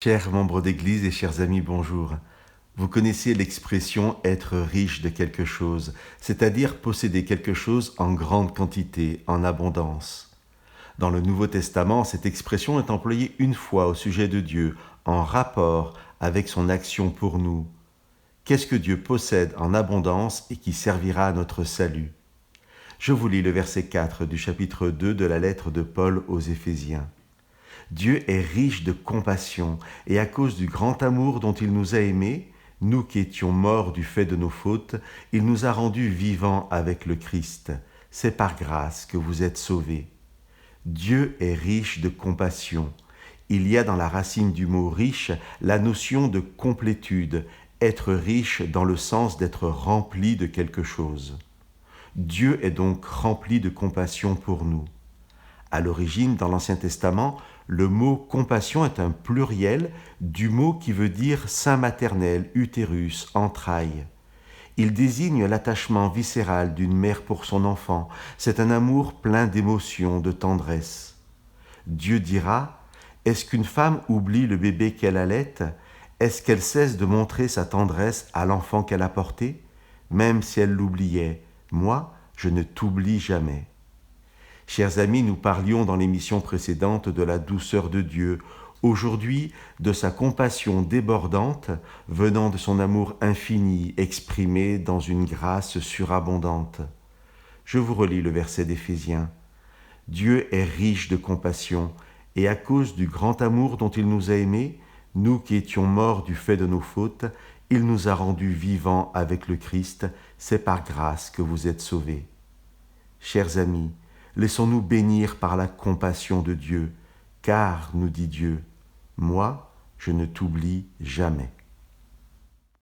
Chers membres d'Église et chers amis, bonjour. Vous connaissez l'expression être riche de quelque chose, c'est-à-dire posséder quelque chose en grande quantité, en abondance. Dans le Nouveau Testament, cette expression est employée une fois au sujet de Dieu, en rapport avec son action pour nous. Qu'est-ce que Dieu possède en abondance et qui servira à notre salut? Je vous lis le verset 4 du chapitre 2 de la lettre de Paul aux Éphésiens. Dieu est riche de compassion, et à cause du grand amour dont il nous a aimés, nous qui étions morts du fait de nos fautes, il nous a rendus vivants avec le Christ. C'est par grâce que vous êtes sauvés. Dieu est riche de compassion. Il y a dans la racine du mot riche la notion de complétude, être riche dans le sens d'être rempli de quelque chose. Dieu est donc rempli de compassion pour nous. À l'origine, dans l'Ancien Testament, le mot compassion est un pluriel du mot qui veut dire sein maternel, utérus, entrailles. Il désigne l'attachement viscéral d'une mère pour son enfant. C'est un amour plein d'émotion, de tendresse. Dieu dira, est-ce qu'une femme oublie le bébé qu'elle allait? Est-ce qu'elle cesse de montrer sa tendresse à l'enfant qu'elle a porté? Même si elle l'oubliait, moi, je ne t'oublie jamais. Chers amis, nous parlions dans l'émission précédente de la douceur de Dieu, aujourd'hui de sa compassion débordante venant de son amour infini exprimé dans une grâce surabondante. Je vous relis le verset d'Éphésiens. Dieu est riche de compassion, et à cause du grand amour dont il nous a aimés, nous qui étions morts du fait de nos fautes, il nous a rendus vivants avec le Christ, c'est par grâce que vous êtes sauvés. Chers amis, laissons-nous bénir par la compassion de Dieu, car, nous dit Dieu, moi, je ne t'oublie jamais.